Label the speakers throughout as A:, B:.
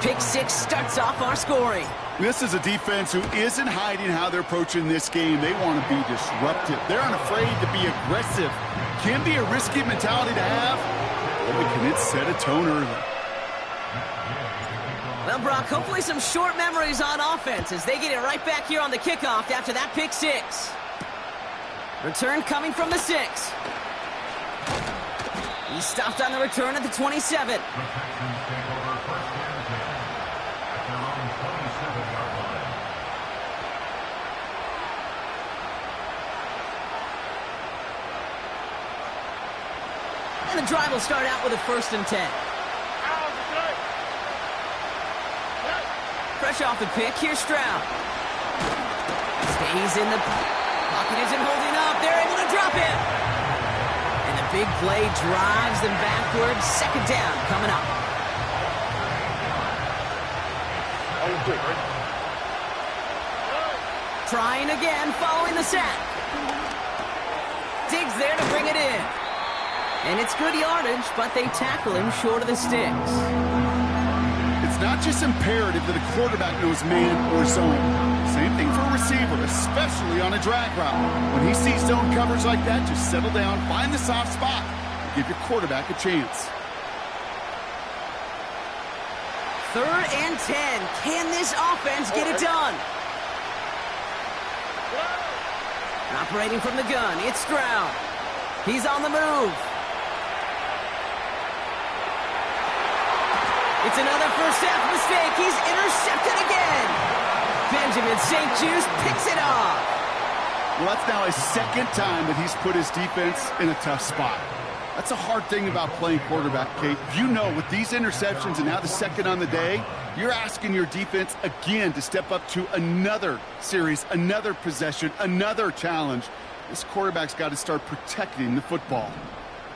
A: pick six starts off our scoring.
B: This is a defense who isn't hiding how they're approaching this game. They want to be disruptive. They're unafraid to be aggressive. Can be a risky mentality to have. Boy, can it set a tone early.
A: Well, Brock, hopefully some short memories on offense as they get it right back here on the kickoff after that pick six. Return coming from the 6. He stopped on the return at the 27. And the drive will start out with a 1st and 10. Fresh off the pick, here's Stroud. Stays in the pocket, isn't holding up. They're able to drop him. And the big play drives them backwards. 2nd down coming up. Trying again, following the sack. Diggs there to bring it in. And it's good yardage, but they tackle him short of the sticks.
B: It's not just imperative that a quarterback knows man or zone. Same thing for a receiver, especially on a drag route. When he sees zone coverage like that, just settle down, find the soft spot, and give your quarterback a chance.
A: 3rd and 10. Can this offense get it done? Operating from the gun, it's Stroud. He's on the move. It's another first half mistake. He's intercepted again. Benjamin St-Juste picks it off.
B: Well, that's now his 2nd time that he's put his defense in a tough spot. That's a hard thing about playing quarterback, Kate. You know, with these interceptions and now the 2nd on the day, you're asking your defense again to step up to another series, another possession, another challenge. This quarterback's got to start protecting the football.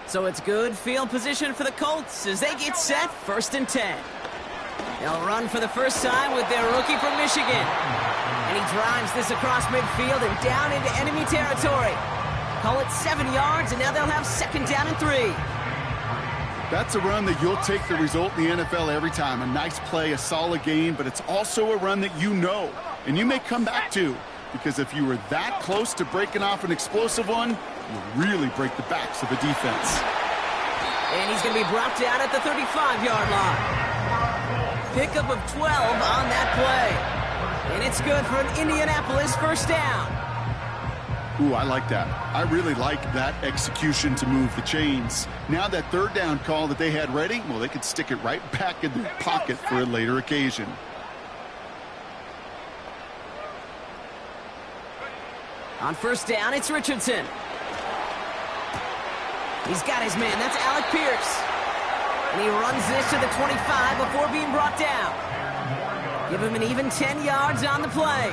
A: So it's good field position for the Colts as they get set, 1st and 10. They'll run for the first time with their rookie from Michigan. And he drives this across midfield and down into enemy territory. Call it 7 yards, and now they'll have 2nd down and 3.
B: That's a run that you'll take the result in the NFL every time. A nice play, a solid game, but it's also a run that you know, and you may come back to. Because if you were that close to breaking off an explosive one, you really break the backs of the defense.
A: And he's going to be brought down at the 35-yard line. Pickup of 12 on that play. And it's good for an Indianapolis 1st down.
B: Ooh, I like that. I really like that execution to move the chains. Now that 3rd down call that they had ready, well, they could stick it right back in their pocket for a later occasion.
A: On 1st down, it's Richardson. He's got his man. That's Alec Pierce. And he runs this to the 25 before being brought down. Give him an even 10 yards on the play.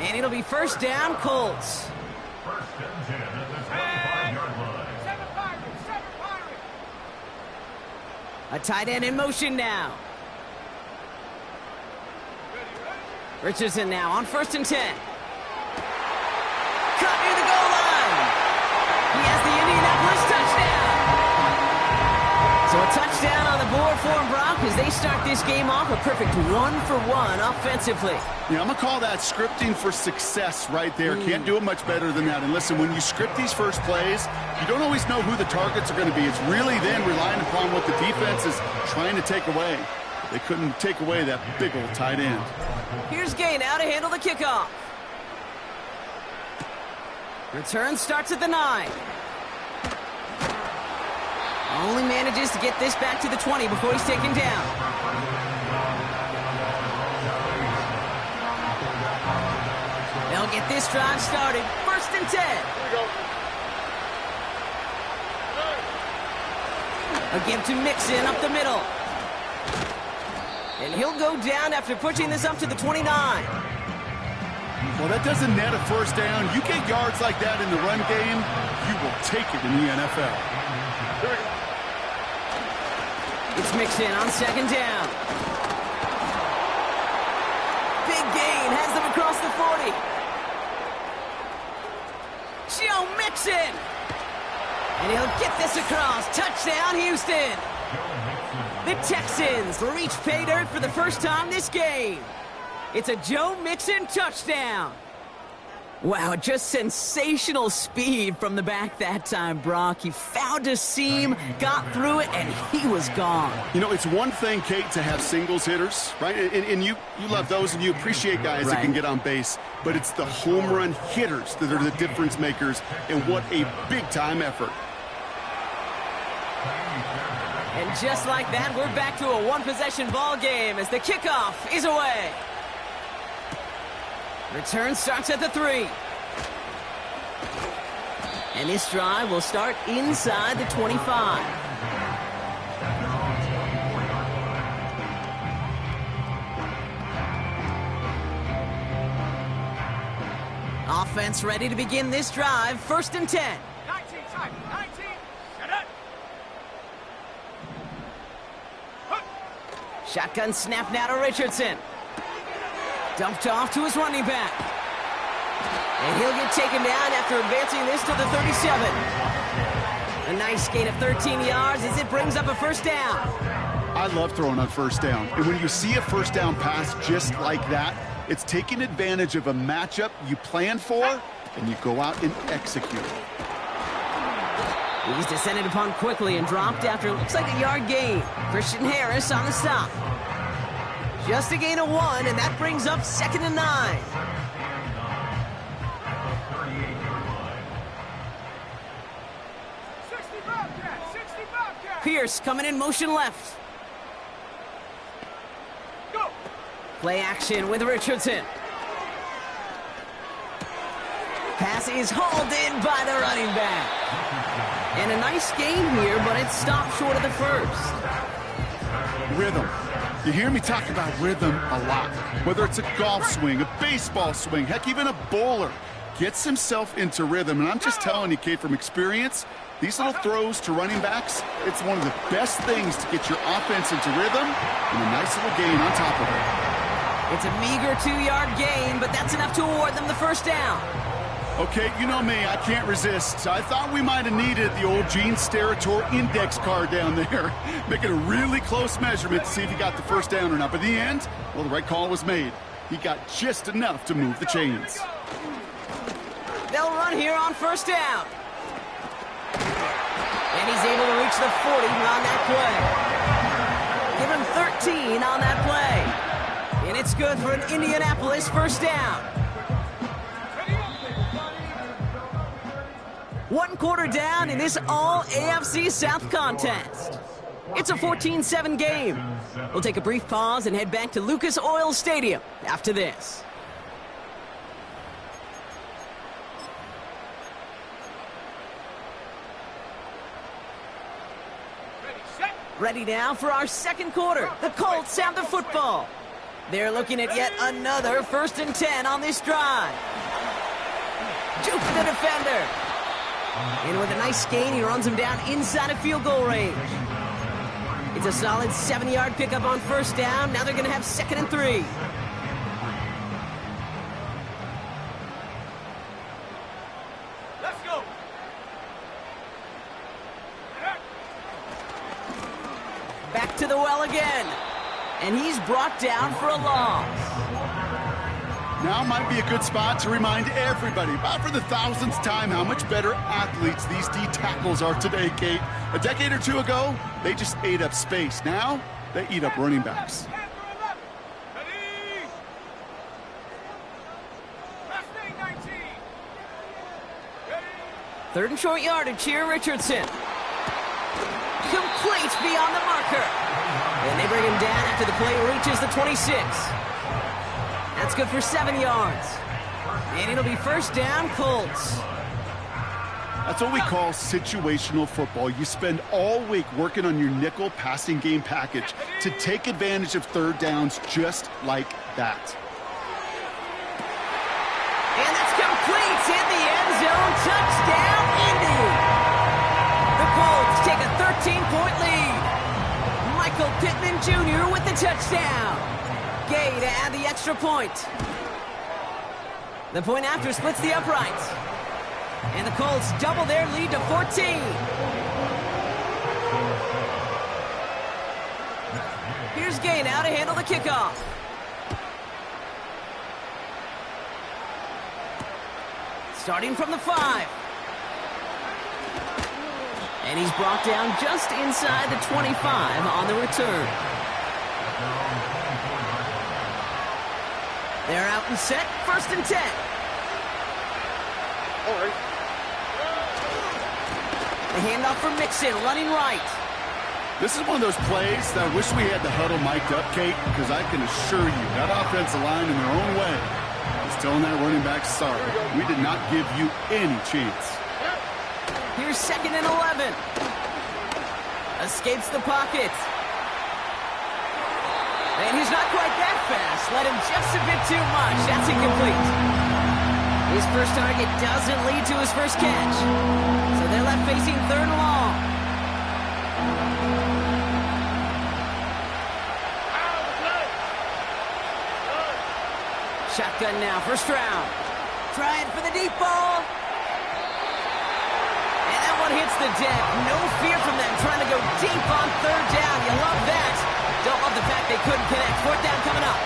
A: And it'll be 1st down, Colts. A tight end in motion now. Richardson now on 1st and 10. Cut near the goal line. He has the Indianapolis touchdown. So a touchdown on the board for him, Brock, as they start this game off a perfect 1-for-1 offensively.
B: Yeah, I'm going to call that scripting for success right there. Can't do it much better than that. And listen, when you script these first plays, you don't always know who the targets are going to be. It's really then relying upon what the defense is trying to take away. They couldn't take away that big old tight end.
A: Here's Gay now to handle the kickoff. Return starts at the 9. Only manages to get this back to the 20 before he's taken down. They'll get this drive started. 1st and 10. Again to Mixon up the middle. And he'll go down after pushing this up to the 29.
B: Well, that doesn't net a 1st down. You get yards like that in the run game, you will take it in the NFL.
A: It's Mixon on 2nd down. Big gain, has them across the 40. Joe Mixon! And he'll get this across. Touchdown, Houston! The Texans reach pay dirt for the first time this game. It's a Joe Mixon touchdown. Wow, just sensational speed from the back that time, Brock. He found a seam, got through it, and he was gone.
B: You know, it's one thing, Kate, to have singles hitters, right? And you love those, and you appreciate guys that can get on base. But it's the home run hitters that are the difference makers, and what a big-time effort.
A: And just like that, we're back to a one-possession ball game as the kickoff is away. Return starts at the 3. And this drive will start inside the 25. Offense ready to begin this drive. 1st and 10.
C: 19, time, 19, set it.
A: Shotgun snap now to Richardson. Dumped off to his running back. And he'll get taken down after advancing this to the 37. A nice gain of 13 yards as it brings up a 1st down.
B: I love throwing on 1st down. And when you see a 1st down pass just like that, it's taking advantage of a matchup you plan for, and you go out and execute.
A: He's descended upon quickly and dropped after looks like a yard gain. Christian Harris on the stop. Just a gain of 1, and that brings up 2nd and 9. Pierce coming in motion left.
C: Go.
A: Play action with Richardson. Pass is hauled in by the running back. And a nice gain here, but it stopped short of the 1st.
B: Rhythm. You hear me talk about rhythm a lot. Whether it's a golf swing, a baseball swing, heck, even a bowler gets himself into rhythm. And I'm just telling you, Kate, from experience, these little throws to running backs, it's one of the best things to get your offense into rhythm and a nice little gain on top of it.
A: It's a meager 2-yard gain, but that's enough to award them the 1st down.
B: Okay, you know me, I can't resist. I thought we might have needed the old Gene Steratore index card down there. Making a really close measurement to see if he got the 1st down or not. But in the end, well, the right call was made. He got just enough to move the chains.
A: They'll run here on 1st down. And he's able to reach the 40 on that play. Give him 13 on that play. And it's good for an Indianapolis 1st down. 1 quarter down in this all-AFC South contest. It's a 14-7 game. We'll take a brief pause and head back to Lucas Oil Stadium after this. Ready now for our 2nd quarter. The Colts have the football. They're looking at yet another 1st and 10 on this drive. Juke the defender. And with a nice gain, he runs him down inside of field goal range. It's a solid 7-yard pickup on 1st down. Now they're going to have 2nd and 3.
C: Let's go.
A: Back to the well again. And he's brought down for a loss.
B: Now might be a good spot to remind everybody, about for the 1000th time, how much better athletes these D tackles are today, Kate. A decade or 2 ago, they just ate up space. Now, they eat up running backs.
A: 3rd and short yardage here, Richardson. Complete beyond the marker. And they bring him down after the play reaches the 26. That's good for 7 yards. And it'll be 1st down, Colts.
B: That's what we call situational football. You spend all week working on your nickel passing game package to take advantage of 3rd downs just like that.
A: And that's complete. Hit the end zone. Touchdown, Indy. The Colts take a 13-point lead. Michael Pittman Jr. with the touchdown. Gay to add the extra point. The point after splits the uprights. And the Colts double their lead to 14. Here's Gay now to handle the kickoff. Starting from the 5. And he's brought down just inside the 25 on the return. They're out and set, 1st and 10. The handoff for Mixon, running right.
B: This is one of those plays that I wish we had the huddle mic'd up, Kate, because I can assure you that offensive line in their own way is telling that running back, sorry, we did not give you any chance.
A: Here's 2nd and 11. Escapes the pocket. And he's not quite that fast. Let him just a bit too much. That's incomplete. His first target doesn't lead to his first catch. So they're left facing 3rd and long. Shotgun now, 1st round. Trying for the deep ball. And that one hits the deck. No fear from them trying to go deep on 3rd down. You love that. Don't love the fact they couldn't connect. 4th down coming up.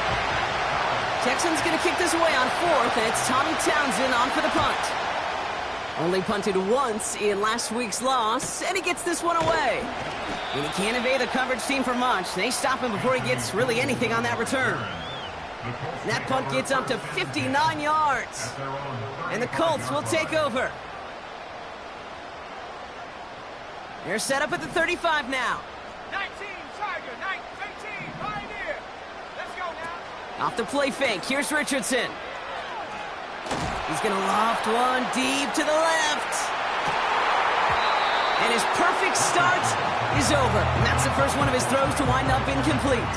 A: Texans going to kick this away on 4th, and it's Tommy Townsend on for the punt. Only punted once in last week's loss, and he gets this one away. And he can't evade the coverage team for much. They stop him before he gets really anything on that return. And that punt gets up to 59 yards. And the Colts will take over. They're set up at the 35 now.
C: 19, Tiger, 18, Pioneer. Let's go now.
A: Off the play fake, here's Richardson. He's going to loft one deep to the left. And his perfect start is over. And that's the first one of his throws to wind up incomplete.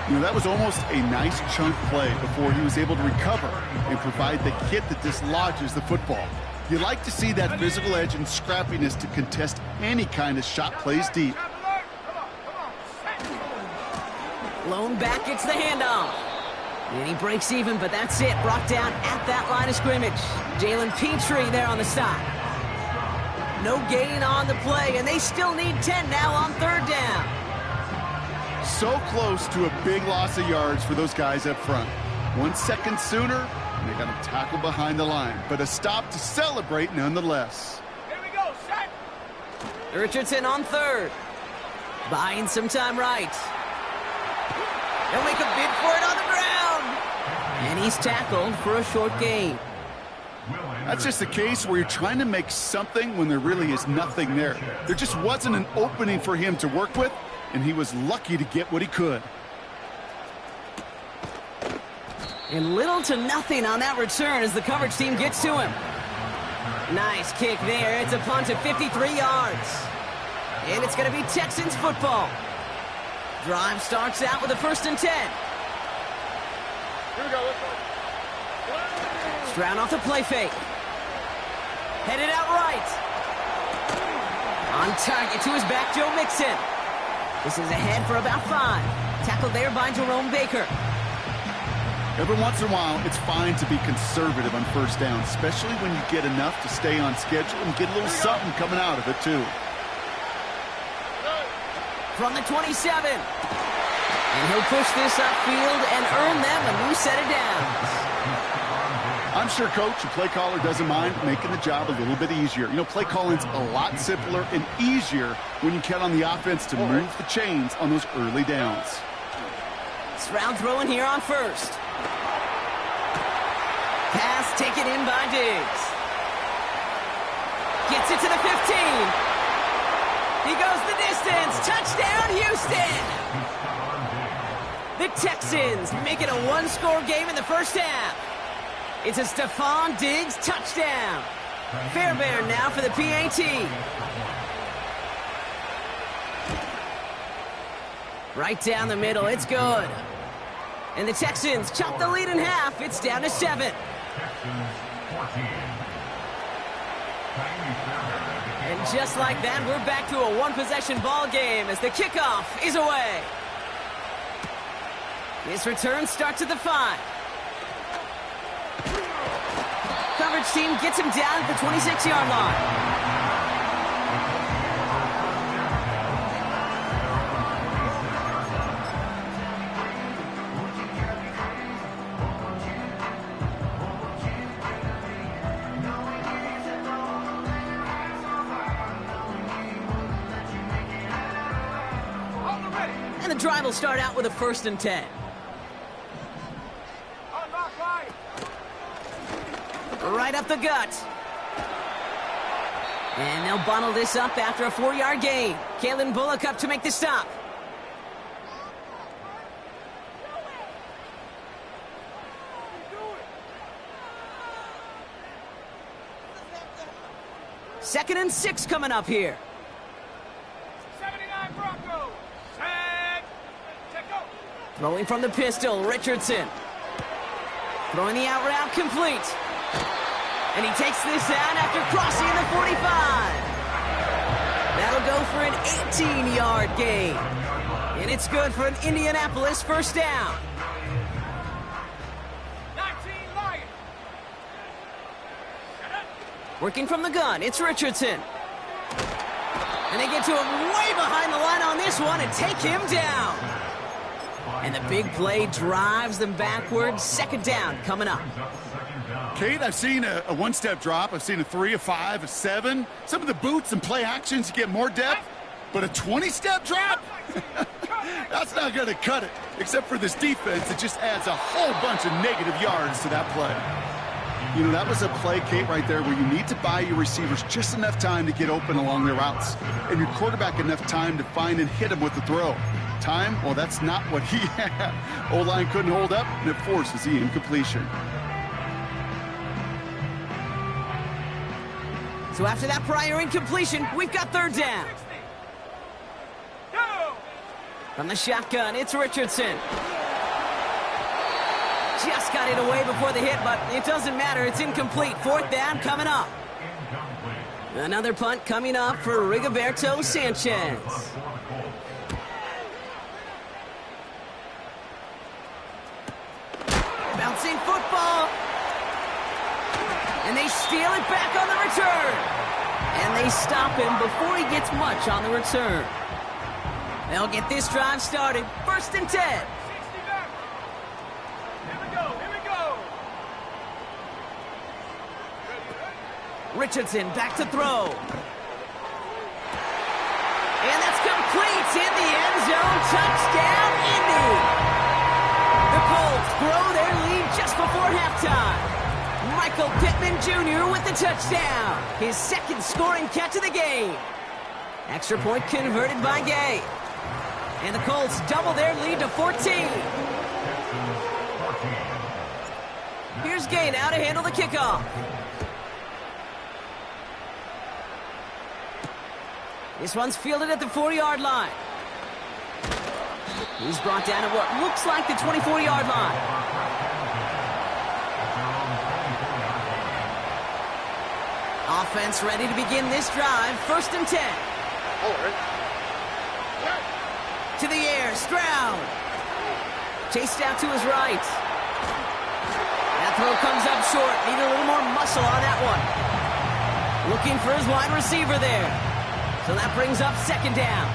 B: You know, that was almost a nice chunk play before he was able to recover and provide the hit that dislodges the football. You like to see that physical edge and scrappiness to contest any kind of shot plays deep.
A: Lone back gets the handoff. And he breaks even, but that's it. Brought down at that line of scrimmage. Jalen Petrie there on the stop. No gain on the play, and they still need 10 now on 3rd down.
B: So close to a big loss of yards for those guys up front. 1 second sooner, and they got him tackled behind the line. But a stop to celebrate nonetheless.
C: Here we go, set.
A: Richardson on 3rd. Buying some time right. They'll make a bid for it on the ground. And he's tackled for a short gain.
B: That's just a case where you're trying to make something when there really is nothing there. There just wasn't an opening for him to work with, and he was lucky to get what he could.
A: And little to nothing on that return as the coverage team gets to him. Nice kick there. It's a punt of 53 yards. And it's going to be Texans football. Drive starts out with a 1st and 10.
C: Here we go, let's go.
A: Stroud off the play fake. Headed out right. On target to his back, Joe Mixon. This is ahead for about 5. Tackled there by Jerome Baker.
B: Every once in a while, it's fine to be conservative on 1st down, especially when you get enough to stay on schedule and get a little something coming out of it, too.
A: From the 27. And he'll push this upfield and earn them a new set of downs.
B: I'm sure Coach, the play caller, doesn't mind making the job a little bit easier. You know, play calling's a lot simpler and easier when you count on the offense to move the chains on those early downs.
A: Stroud throwing here on 1st. Pass taken in by Diggs. Gets it to the 15. He goes the distance. Touchdown, Houston! The Texans make it a 1-score game in the 1st half. It's a Stephon Diggs touchdown. Fairbairn now for the PAT. Right down the middle, it's good. And the Texans chop the lead in half. It's down to 7. And just like that, we're back to a 1-possession ball game as the kickoff is away. His return starts at the 5. Coverage team gets him down at the 26-yard line. And the drive will start out with a 1st and 10.
C: Unlock line.
A: Right up the gut. And they'll bundle this up after a 4-yard gain. Kalen Bullock up to make the stop. Second and 6 coming up here.
C: 79 Broncos. Set. Check go.
A: Throwing from the pistol, Richardson. Throwing the out route complete. And he takes this out after crossing the 45. That'll go for an 18-yard gain. And it's good for an Indianapolis 1st down.
C: 19 Lions.
A: Working from the gun, it's Richardson. And they get to him way behind the line on this one and take him down. And the big play drives them backwards. 2nd down coming up.
B: Kate, I've seen a one-step drop. I've seen a 3, a 5, a 7. Some of the boots and play actions, you get more depth. But a 20-step drop? That's not going to cut it. Except for this defense, it just adds a whole bunch of negative yards to that play. You know, that was a play, Kate, right there where you need to buy your receivers just enough time to get open along their routes. And your quarterback enough time to find and hit him with the throw. Time? Well, that's not what he had. O-line couldn't hold up, and it forces the incompletion.
A: So after that prior incompletion, we've got 3rd down.
C: 60. Go.
A: From the shotgun, it's Richardson. Just got it away before the hit, but it doesn't matter. It's incomplete. 4th down coming up. Another punt coming up for Rigoberto Sanchez. Bouncing football. And they steal it back on the return. And they stop him before he gets much on the return. They'll get this drive started. 1st and 10.
C: 60 back. Here we go. Here we go.
A: Richardson back to throw. And that's complete in the end zone. Touchdown, Indy. The Colts grow their lead just before halftime. Michael Pittman Jr. with the touchdown. His 2nd scoring catch of the game. Extra point converted by Gay. And the Colts double their lead to 14. Here's Gay now to handle the kickoff. This one's fielded at the 4-yard line. He's brought down at what looks like the 24-yard line. Offense ready to begin this drive. 1st and 10. To the air, Stroud. Chased out to his right. That throw comes up short. Need a little more muscle on that one. Looking for his wide receiver there. So that brings up 2nd down.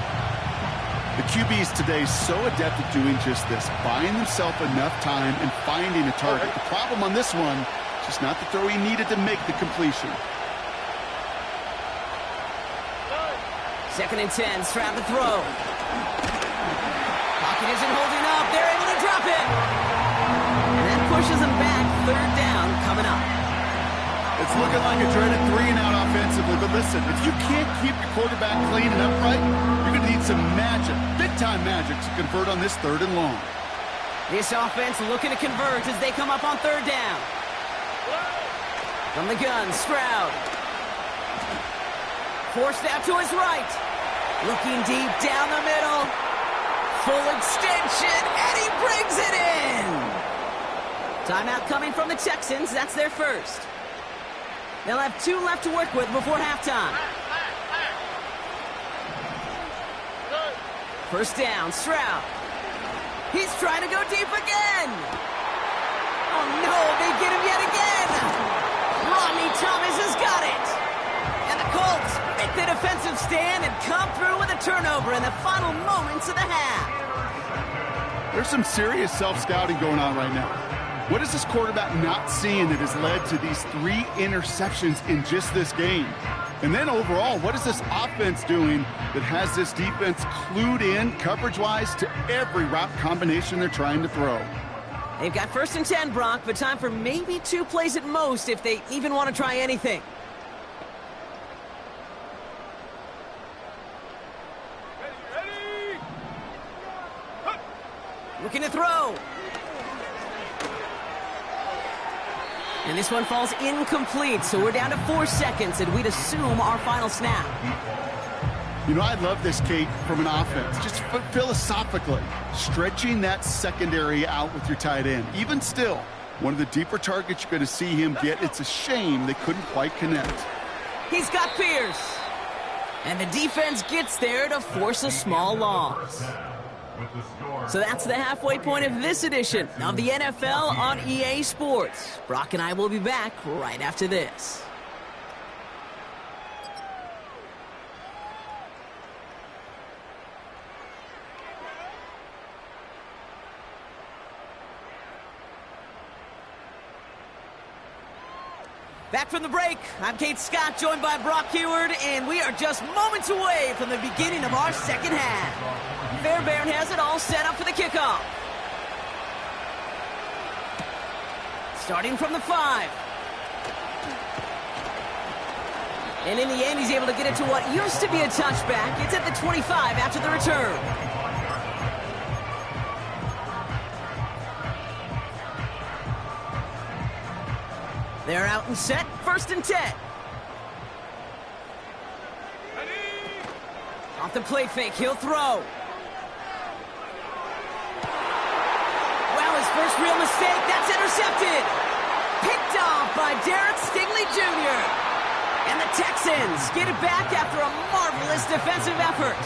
B: The QBs today so adept at doing just this, buying themselves enough time and finding a target. The problem on this one, just not the throw he needed to make the completion.
A: 2nd and 10, Stroud to throw. Pocket isn't holding up. They're able to drop it. And that pushes them back. 3rd down coming up.
B: It's looking like a dreaded 3-and-out offensively, but listen, if you can't keep your quarterback clean and upright, you're going to need some magic, big-time magic, to convert on this 3rd and long.
A: This offense looking to convert as they come up on 3rd down. From the gun, Stroud. Forced out to his right. Looking deep down the middle. Full extension, and he brings it in. Timeout coming from the Texans. That's their 1st. They'll have 2 left to work with before halftime. 1st down, Stroud. He's trying to go deep again. Oh no, they get him yet again. Rodney Thomas has got it. And the Colts make the defensive stand and come through with a turnover in the final moments of the half.
B: There's some serious self-scouting going on right now. What is this quarterback not seeing that has led to these 3 interceptions in just this game? And then overall, what is this offense doing that has this defense clued in coverage-wise to every route combination they're trying to throw?
A: They've got 1st and 10, Brock, but time for maybe 2 plays at most if they even want to try anything.
C: Ready.
A: Looking to throw. And this one falls incomplete, so we're down to 4 seconds, and we'd assume our final snap.
B: You know, I love this, Kate, from an offense. Just philosophically, stretching that secondary out with your tight end. Even still, one of the deeper targets you're going to see him get. It's a shame they couldn't quite connect.
A: He's got Pierce. And the defense gets there to force a small loss. So that's the halfway point of this edition of the NFL on EA Sports. Brock and I will be back right after this. Back from the break, I'm Kate Scott, joined by Brock Huard, and we are just moments away from the beginning of our second half. Fairbairn has it all set up for the kickoff. Starting from the 5. And in the end, he's able to get it to what used to be a touchback. It's at the 25 after the return. They're out and set, 1st and 10. Off the play fake, he'll throw. Well, his first real mistake, that's intercepted. Picked off by Derek Stingley Jr. And the Texans get it back after a marvelous defensive effort.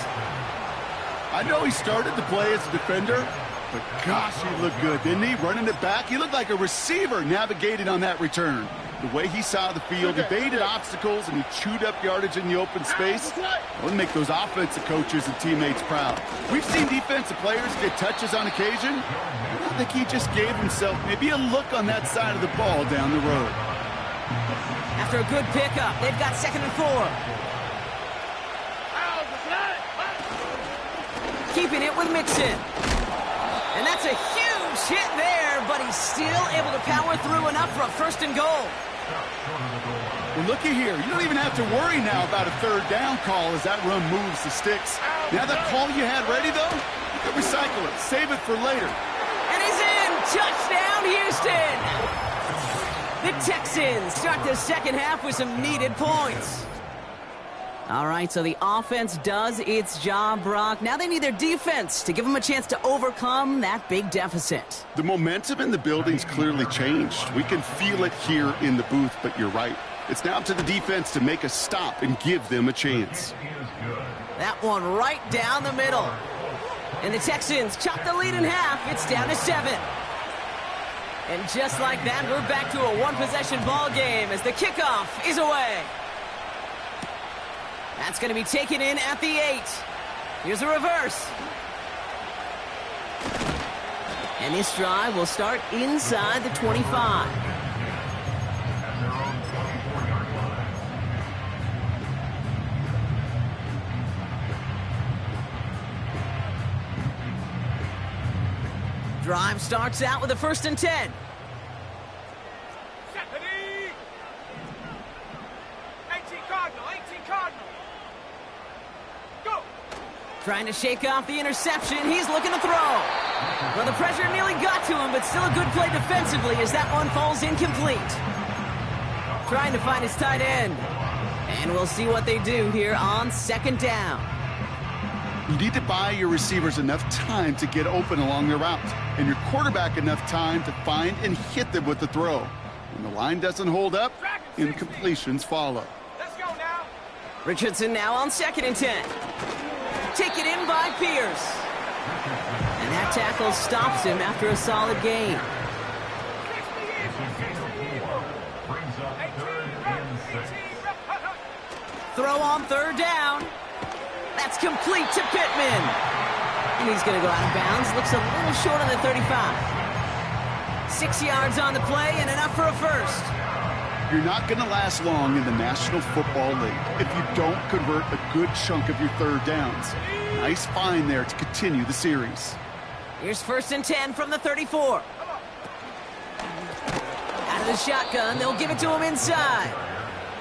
B: I know he started the play as a defender, but gosh, he looked good, didn't he? Running it back, he looked like a receiver navigating on that return. The way he saw the field, evaded obstacles, and he chewed up yardage in the open space. It would make those offensive coaches and teammates proud. We've seen defensive players get touches on occasion. I think he just gave himself maybe a look on that side of the ball down the road.
A: After a good pickup, they've got 2nd and 4. Keeping it with Mixon. And that's a huge hit there, but he's still able to power through enough for a 1st and goal.
B: Well, looky here. You don't even have to worry now about a 3rd down call as that run moves the sticks. Now that call you had ready, though, you can recycle it. Save it for later.
A: And he's in! Touchdown, Houston! The Texans start the second half with some needed points. All right, so the offense does its job, Brock. Now they need their defense to give them a chance to overcome that big deficit.
B: The momentum in the building's clearly changed. We can feel it here in the booth, but you're right. It's now up to the defense to make a stop and give them a chance.
A: That one right down the middle. And the Texans chop the lead in half. It's down to 7. And just like that, we're back to a one-possession ball game as the kickoff is away. That's going to be taken in at the 8. Here's a reverse. And this drive will start inside the 25. Drive starts out with a 1st and 10.
C: Ready. 18 Cardinal. Go.
A: Trying to shake off the interception. He's looking to throw. Well, the pressure nearly got to him, but still a good play defensively as that one falls incomplete. Trying to find his tight end. And we'll see what they do here on 2nd down.
B: You need to buy your receivers enough time to get open along their route, and your quarterback enough time to find and hit them with the throw. When the line doesn't hold up, incompletions follow.
C: Let's go now.
A: Richardson now on 2nd and 10. Taken in by Pierce. And that tackle stops him after a solid gain. Throw on 3rd down. That's complete to Pittman. And he's going to go out of bounds. Looks a little short on the 35. 6 yards on the play and enough for a 1st.
B: You're not going to last long in the National Football League if you don't convert a good chunk of your third downs. Nice find there to continue the series.
A: Here's 1st and 10 from the 34. Out of the shotgun, they'll give it to him inside.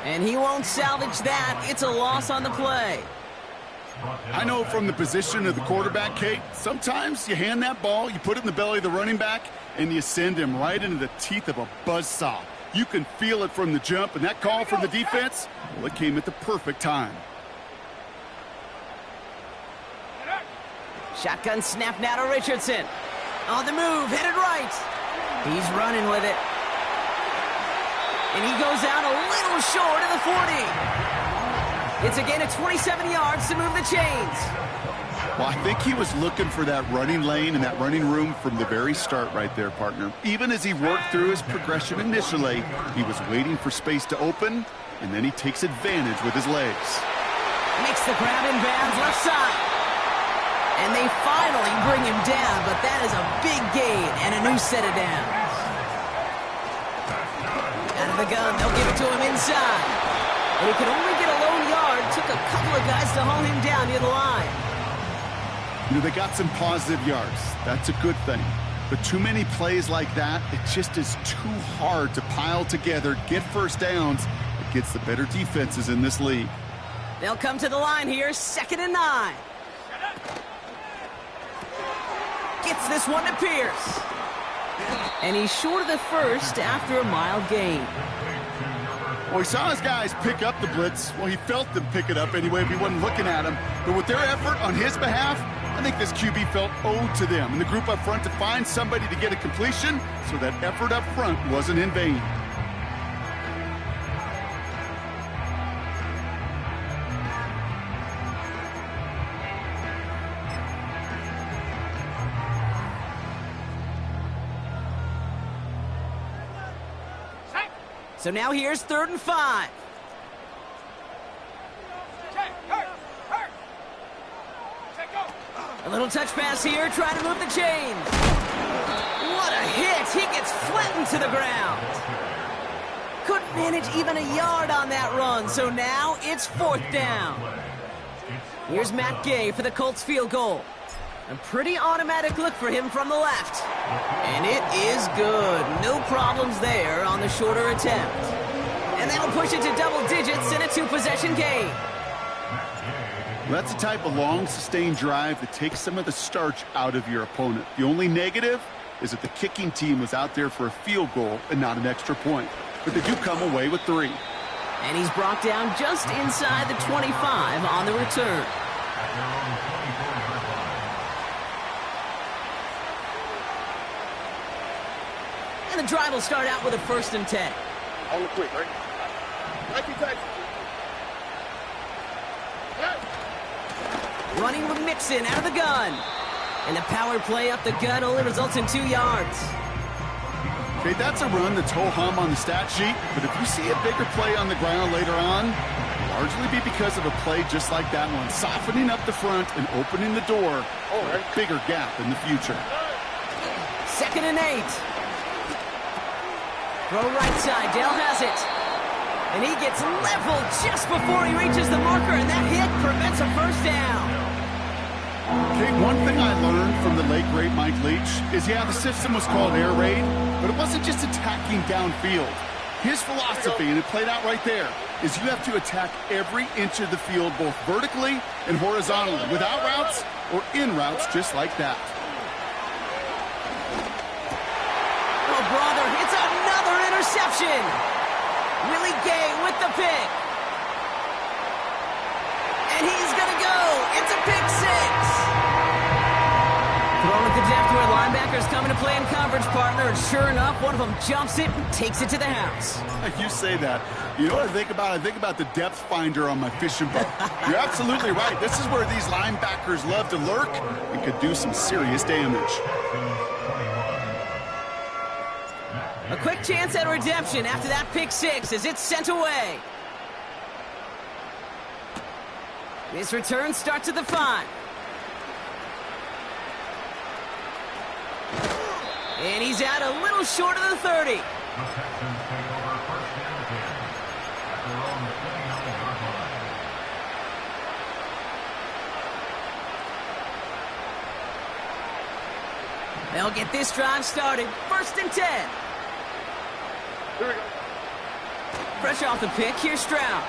A: And he won't salvage that. It's a loss on the play.
B: I know from the position of the quarterback, Kate, sometimes you hand that ball, you put it in the belly of the running back, and you send him right into the teeth of a buzzsaw. You can feel it from the jump, and that call from the defense, well, it came at the perfect time.
A: Shotgun snap now to Richardson. On the move, headed right. He's running with it. And he goes out a little short of the 40. It's a gain of 27 yards to move the chains.
B: Well, I think he was looking for that running lane and that running room from the very start right there, partner. Even as he worked through his progression initially, he was waiting for space to open, and then he takes advantage with his legs.
A: Makes the grab in bounds left side. And they finally bring him down, but that is a big gain and a new set of downs. Out of the gun, they'll give it to him inside. And he could only get a lone yard. Took a couple of guys to haul him down near the line.
B: You know, they got some positive yards. That's a good thing. But too many plays like that, it just is too hard to pile together, get first downs against the better defenses in this league.
A: They'll come to the line here, 2nd and 9. Gets this one to Pierce. And he's short of the first after a mild gain.
B: Well, he saw his guys pick up the blitz. Well, he felt them pick it up anyway if he wasn't looking at him. But with their effort on his behalf, I think this QB felt owed to them and the group up front to find somebody to get a completion, so that effort up front wasn't in vain.
A: So now here's 3rd and 5. A little touch pass here, trying to move the chains. What a hit! He gets flattened to the ground. Couldn't manage even a yard on that run, so now it's 4th down. Here's Matt Gay for the Colts field goal. A pretty automatic look for him from the left. And it is good. No problems there on the shorter attempt. And that'll push it to double digits in a 2-possession game.
B: Well, that's the type of long, sustained drive that takes some of the starch out of your opponent. The only negative is that the kicking team was out there for a field goal and not an extra point. But they do come away with 3.
A: And he's brought down just inside the 25 on the return. And the drive will start out with a 1st and 10.
C: On the quick, right?
A: Running with Mixon out of the gun. And the power play up the gut only results in 2 yards.
B: Okay, that's a run that's ho-hum on the stat sheet, but if you see a bigger play on the ground later on, it'll largely be because of a play just like that one, softening up the front and opening the door for a bigger gap in the future.
A: 2nd and 8. Throw right side, Dale has it. And he gets leveled just before he reaches the marker, and that hit prevents a 1st down.
B: Okay, one thing I learned from the late, great Mike Leach is, yeah, the system was called air raid, but it wasn't just attacking downfield. His philosophy, and it played out right there, is you have to attack every inch of the field, both vertically and horizontally, without routes or in routes just like that.
A: Oh, brother, it's another interception. Willie Gay with the pick. And he's going to go. It's a pick 6. Throwing it to depth where linebackers coming to play in coverage, partner. And sure enough, one of them jumps it and takes it to the house.
B: You say that. You know what I think about? I think about the depth finder on my fishing boat. You're absolutely right. This is where these linebackers love to lurk and could do some serious damage.
A: A quick chance at redemption after that pick 6 as it's sent away. This return starts at the 5. And he's out a little short of the 30. They'll get this drive started. 1st and 10.
C: Here we go.
A: Fresh off the pick, here's Stroud.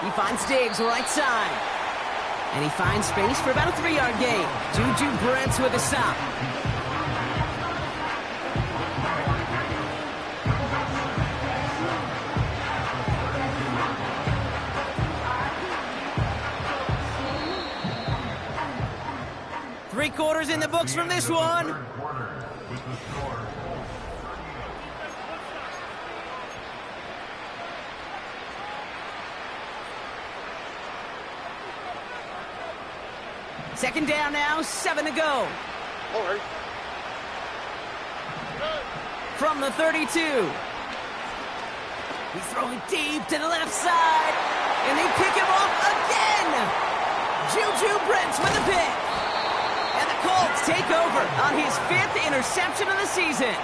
A: He finds Diggs right side. And he finds space for about a 3-yard gain. Juju Brents with a stop. Three-quarters in the books from this one. Second down now, 7 to go.
C: All right.
A: From the 32. He's throwing deep to the left side. And they pick him off again. Juju Brents with a pick. And the Colts take over on his 5th interception of the season.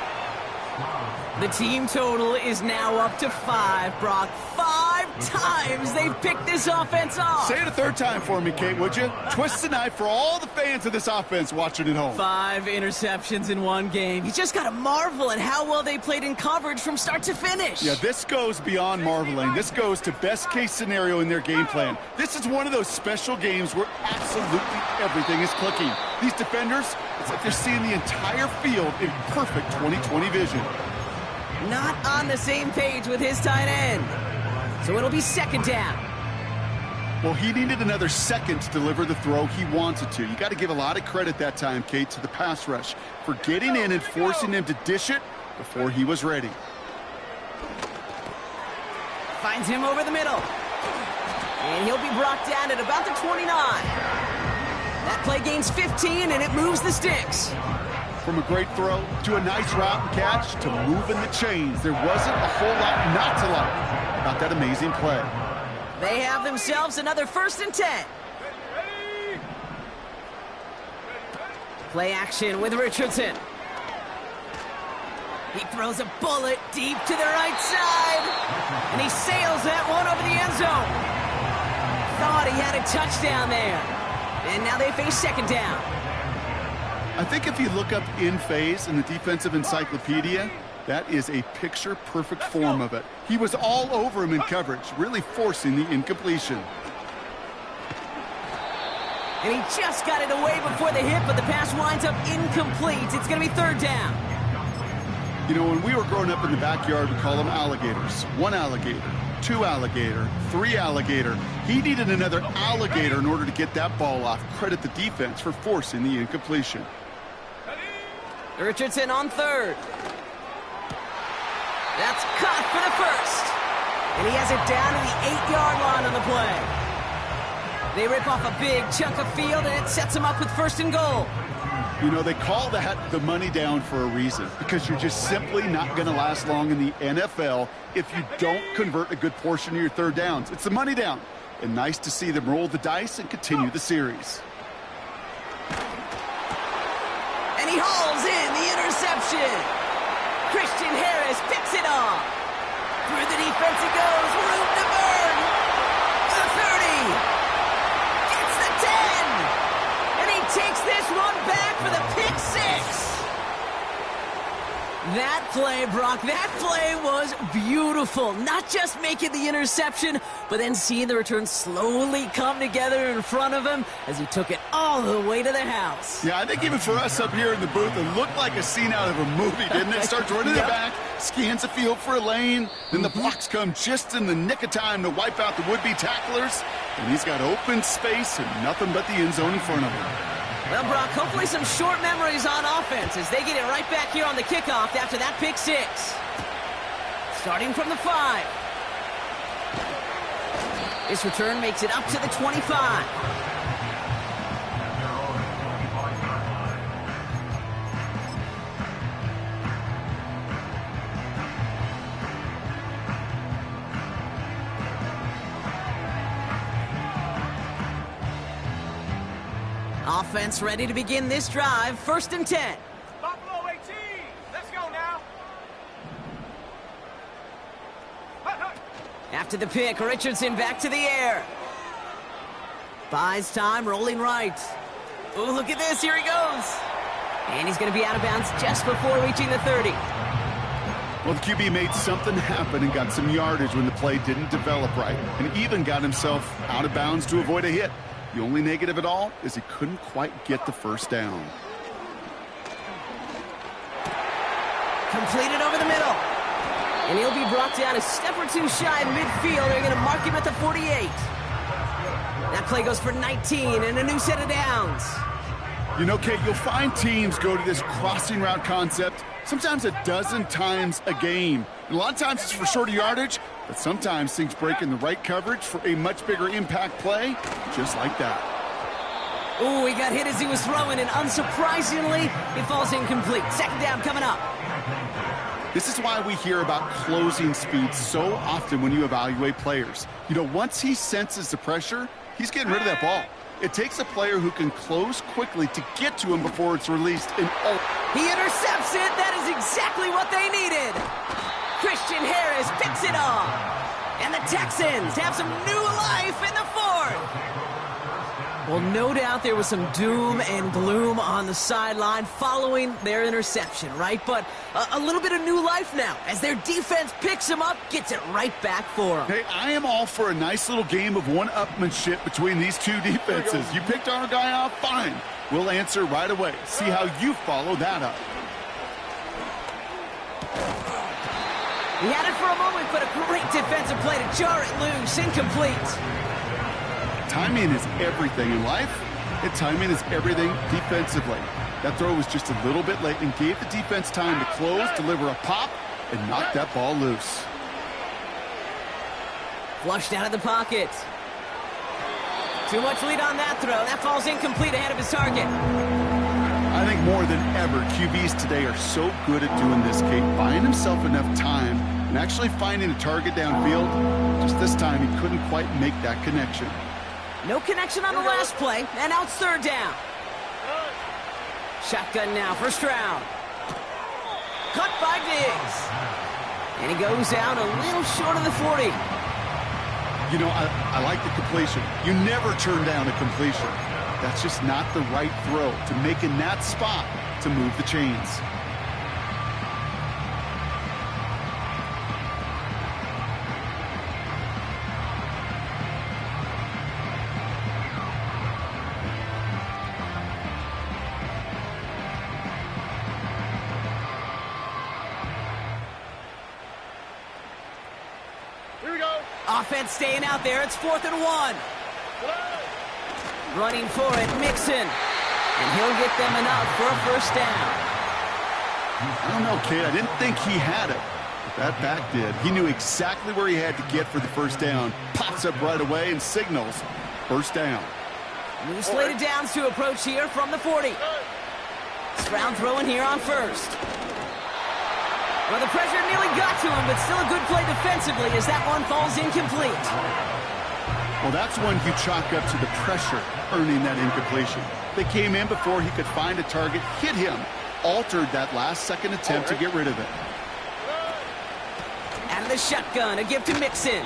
A: The team total is now up to 5, Brock. 5 times they've picked this offense off.
B: Say it a third time for me, Kate, would you? Twist the knife for all the fans of this offense watching at home.
A: 5 interceptions in one game. You just got to marvel at how well they played in coverage from start to finish.
B: Yeah, this goes beyond marveling. This goes to best-case scenario in their game plan. This is one of those special games where absolutely everything is clicking. These defenders, it's like they're seeing the entire field in perfect 20/20 vision.
A: Not on the same page with his tight end. So it'll be second down.
B: Well, he needed another second to deliver the throw he wanted to. You got to give a lot of credit that time, Kate, to the pass rush for getting in and forcing him to dish it before he was ready.
A: Finds him over the middle. And he'll be brought down at about the 29. That play gains 15, and it moves the sticks.
B: From a great throw to a nice route and catch to moving the chains, there wasn't a whole lot not to like about that amazing play.
A: They have themselves another 1st and 10. Play action with Richardson. He throws a bullet deep to the right side. And he sails that one over the end zone. Thought he had a touchdown there. And now they face second down.
B: I think if you look up in phase in the defensive encyclopedia, that is a picture-perfect form of it. He was all over him in coverage, really forcing the incompletion.
A: And he just got it away before the hit, but the pass winds up incomplete. It's going to be 3rd down.
B: You know, when we were growing up in the backyard, we call them alligators. 1 alligator, 2 alligator, 3 alligator. He needed another alligator in order to get that ball off. Credit the defense for forcing the incompletion.
A: Richardson on 3rd. That's caught for the 1st. And he has it down to the 8-yard line on the play. They rip off a big chunk of field, and it sets them up with 1st and goal.
B: You know, they call that the money down for a reason, because you're just simply not going to last long in the NFL if you don't convert a good portion of your 3rd downs. It's the money down. And nice to see them roll the dice and continue the series.
A: And he hauls in the interception. Christian Harris picks it off. Through the defense he goes. Room to burn. The 30. Gets the 10. And he takes this one back for the pick 6. That play, Brock, that play was beautiful. Not just making the interception, but then seeing the return slowly come together in front of him as he took it all the way to the house.
B: Yeah, I think even for us up here in the booth, it looked like a scene out of a movie, didn't it? Starts running it back, scans the field for a lane, then the blocks come just in the nick of time to wipe out the would-be tacklers, and he's got open space and nothing but the end zone in front of him.
A: Well, Brock, hopefully some short memories on offense as they get it right back here on the kickoff after that pick 6. Starting from the 5. This return makes it up to the 25. Offense ready to begin this drive. 1st and 10.
C: Buffalo 18. Let's go now.
A: After the pick, Richardson back to the air. Buys time, rolling right. Oh, look at this. Here he goes. And he's going to be out of bounds just before reaching the 30.
B: Well, the QB made something happen and got some yardage when the play didn't develop right, and even got himself out of bounds to avoid a hit. The only negative at all is he couldn't quite get the first down.
A: Completed over the middle. And he'll be brought down a step or two shy of midfield. They're going to mark him at the 48. That play goes for 19 and a new set of downs.
B: You know, Kate, you'll find teams go to this crossing route concept sometimes a dozen times a game. And a lot of times it's for shorter yardage, but sometimes things break in the right coverage for a much bigger impact play, just like that.
A: Ooh, he got hit as he was throwing, and unsurprisingly, he falls incomplete. Second down coming up.
B: This is why we hear about closing speed so often when you evaluate players. You know, once he senses the pressure, he's getting rid of that ball. It takes a player who can close quickly to get to him before it's released. And
A: he intercepts it. That is exactly what they needed. Christian Harris picks it off. And the Texans have some new life in the fourth. Well, no doubt there was some doom and gloom on the sideline following their interception, right? But a little bit of new life now as their defense picks him up, gets it right back for them.
B: Hey, I am all for a nice little game of one-upmanship between these two defenses. You picked our guy off, fine. We'll answer right away. See how you follow that up.
A: He had it for a moment, but a great defensive play to jar it loose, incomplete.
B: Timing is everything in life, and timing is everything defensively. That throw was just a little bit late and gave the defense time to close, deliver a pop, and knock that ball loose.
A: Flushed out of the pocket. Too much lead on that throw. That falls incomplete ahead of his target.
B: I think more than ever, QBs today are so good at doing this, Kate, buying himself enough time and actually finding a target downfield. Just this time, he couldn't quite make that connection.
A: No connection on the last play, and now it's third down. Shotgun now, first round. Cut by Diggs. And he goes out a little short of the 40.
B: You know, I like the completion. You never turn down a completion. That's just not the right throw to make in that spot to move the chains.
A: Offense staying out there. It's 4th and 1. Running for it, Mixon. And he'll get them enough for a first down.
B: I don't know, Kate. I didn't think he had it. But that back did. He knew exactly where he had to get for the first down. Pops up right away and signals first down.
A: New slated downs to approach here from the 40. Stroud throwing here on first. Well, the pressure nearly got to him, but still a good play defensively as that one falls incomplete.
B: Well, that's one you chalk up to the pressure earning that incompletion. They came in before he could find a target, hit him, altered that last-second attempt to get rid of it.
A: Out of the shotgun, a give to Mixon.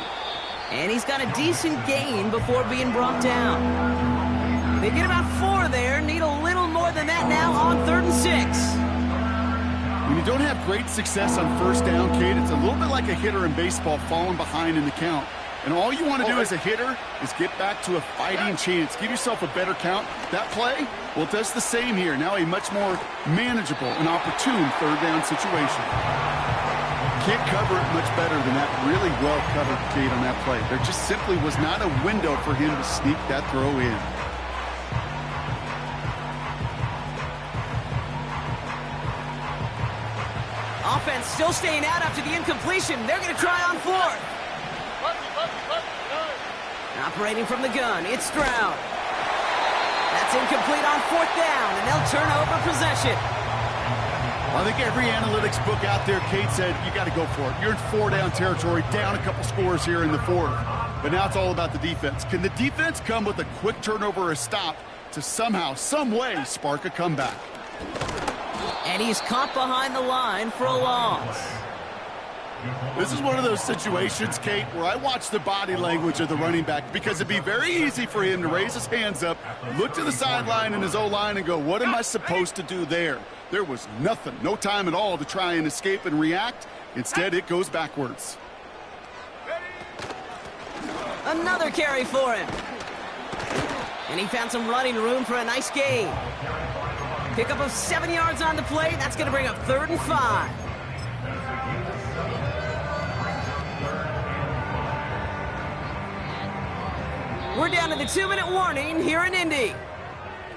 A: And he's got a decent gain before being brought down. They get about 4 there, need a little more than that now on 3rd and 6.
B: When you don't have great success on first down, Kate, it's a little bit like a hitter in baseball falling behind in the count. And all you want to do as a hitter is get back to a fighting chance. Give yourself a better count. That play, well, it does the same here. Now a much more manageable and opportune 3rd down situation. Can't cover it much better than that really well-covered, Kate, on that play. There just simply was not a window for him to sneak that throw in.
A: Offense still staying out after the incompletion. They're going to try on 4th. Operating from the gun, it's Stroud. That's incomplete on 4th down, and they'll turn over possession.
B: Well, I think every analytics book out there, Kate, said you got to go for it. You're in 4-down territory, down a couple scores here in the 4th. But now it's all about the defense. Can the defense come with a quick turnover or a stop to somehow, some way, spark a comeback?
A: And he's caught behind the line for a loss.
B: This is one of those situations, Kate, where I watch the body language of the running back because it'd be very easy for him to raise his hands up, look to the sideline in his O-line and go, what am I supposed to do there? There was nothing, no time at all to try and escape and react. Instead, it goes backwards.
A: Another carry for him. And he found some running room for a nice gain. Pickup of 7 yards on the play. That's going to bring up 3rd and 5. We're down to the 2-minute warning here in Indy.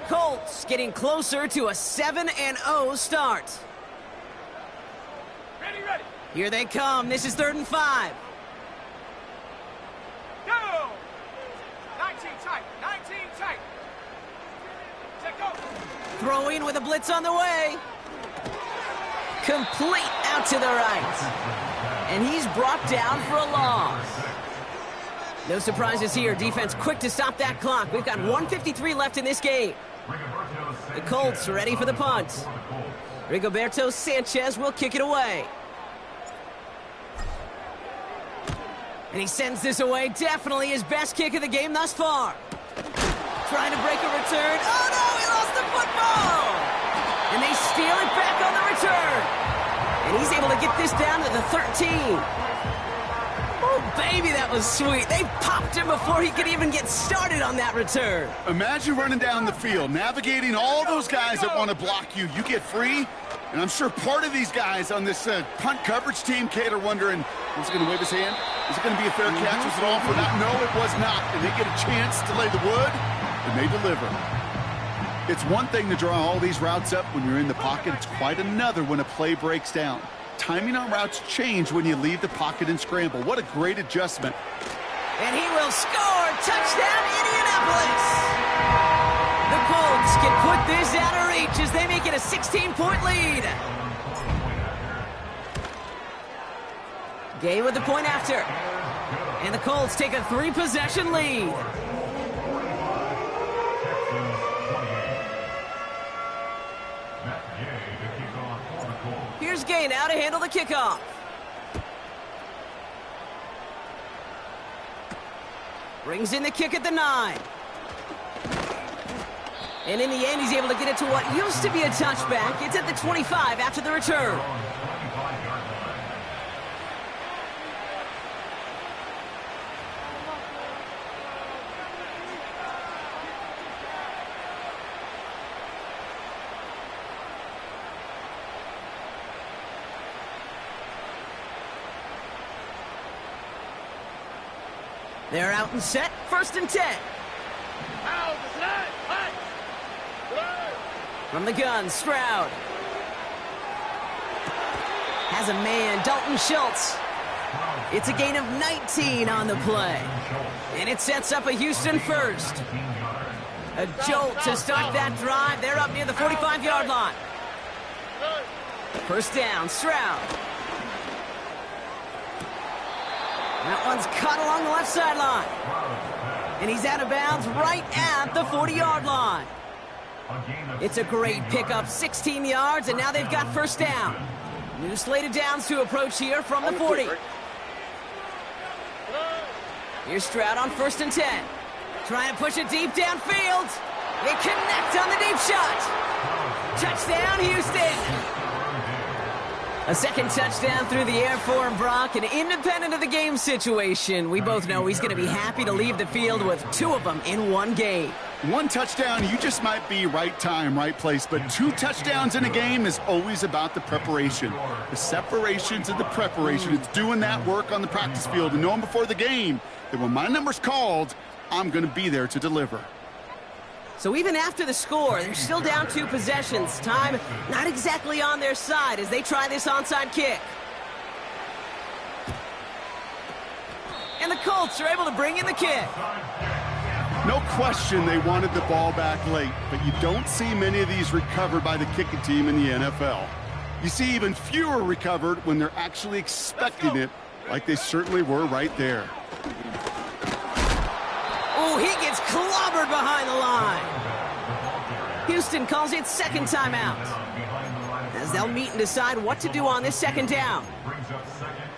A: Colts getting closer to a 7-0 start.
C: Ready, ready.
A: Here they come. This is 3rd and 5.
C: Go! 19 tight. 19 tight. Check go.
A: Throwing with a blitz on the way. Complete out to the right. And he's brought down for a loss. No surprises here. Defense quick to stop that clock. We've got 1:53 left in this game. The Colts ready for the punt. Rigoberto Sanchez will kick it away. And he sends this away. Definitely his best kick of the game thus far. Trying to break a return. Oh no, he lost the football! And they steal it back on the return. And he's able to get this down to the 13. Oh, baby, that was sweet. They popped him before he could even get started on that return.
B: Imagine running down the field, navigating all those guys that want to block you. You get free, and I'm sure part of these guys on this punt coverage team, Kate, are wondering, is he going to wave his hand? Is it going to be a fair catch? Was it all for that? No, it was not. And they get a chance to lay the wood, and they deliver. It's one thing to draw all these routes up when you're in the pocket. It's quite another when a play breaks down. Timing on routes change when you leave the pocket and scramble. What a great adjustment.
A: And he will score. Touchdown, Indianapolis. The Colts can put this out of reach as they make it a 16-point lead. Game with the point after. And the Colts take a 3-possession lead. Here's Gay now to handle the kickoff. Brings in the kick at the 9. And in the end, he's able to get it to what used to be a touchback. It's at the 25 after the return. They're out and set. 1st and 10. From the gun, Stroud. Has a man, Dalton Schultz. It's a gain of 19 on the play. And it sets up a Houston 1st. A jolt to start that drive. They're up near the 45-yard line. 1st down, Stroud. That one's cut along the left sideline. And he's out of bounds right at the 40-yard line. It's a great pickup, 16 yards, and now they've got 1st down. New slated downs to approach here from the 40. Here's Stroud on 1st and 10. Trying to push it deep downfield. They connect on the deep shot. Touchdown, Houston. A 2nd touchdown through the air for Brock, and independent of the game situation, we both know he's going to be happy to leave the field with 2 of them in one game.
B: 1 touchdown, you just might be right time, right place, but 2 touchdowns in a game is always about the preparation. The separations and the preparation. It's doing that work on the practice field and knowing before the game that when my number's called, I'm going to be there to deliver.
A: So even after the score, they're still down 2 possessions. Time not exactly on their side as they try this onside kick. And the Colts are able to bring in the kick.
B: No question they wanted the ball back late, but you don't see many of these recovered by the kicking team in the NFL. You see even fewer recovered when they're actually expecting it, like they certainly were right there.
A: Oh, he gets clobbered behind the line. Houston calls it 2nd timeout. as they'll meet and decide what to do on this second down.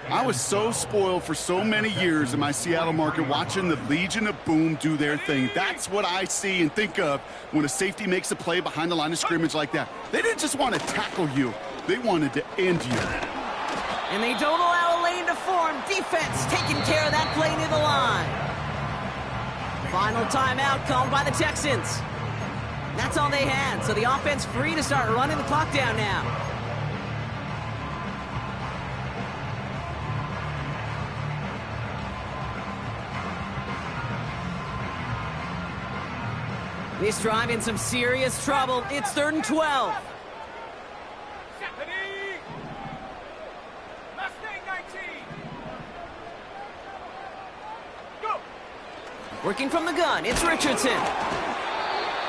B: I was so spoiled for so many years in my Seattle market watching the Legion of Boom do their thing. That's what I see and think of when a safety makes a play behind the line of scrimmage like that. They didn't just want to tackle you. They wanted to end you.
A: And they don't allow a lane to form. Defense taking care of that play near the line. Final timeout called by the Texans. That's all they had, so the offense free to start running the clock down now. This drive in some serious trouble. It's 3rd and 12.
C: Mustang 19. Go.
A: Working from the gun, it's Richardson.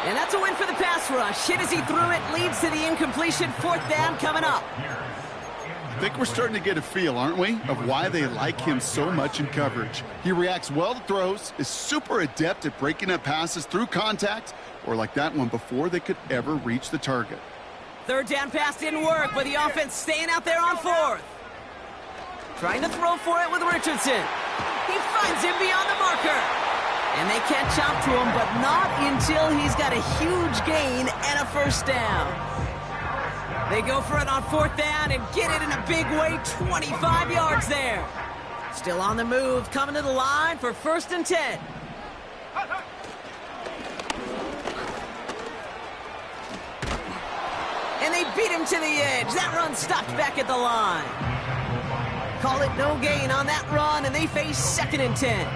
A: And that's a win for the pass rush. Hit as he threw it, leads to the incompletion. 4th down coming up.
B: I think we're starting to get a feel, aren't we, of why they like him so much in coverage. He reacts well to throws, is super adept at breaking up passes through contact, or like that one before they could ever reach the target.
A: 3rd down pass didn't work, but the offense staying out there on 4th. Trying to throw for it with Richardson. He finds him beyond the marker. And they catch up to him, but not until he's got a huge gain and a 1st down. They go for it on 4th down and get it in a big way, 25 yards there. Still on the move, coming to the line for 1st and 10. And they beat him to the edge. That run stopped back at the line. Call it no gain on that run, and they face 2nd and 10.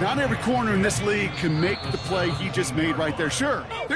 B: Not every corner in this league can make the play he just made right there. Sure, there's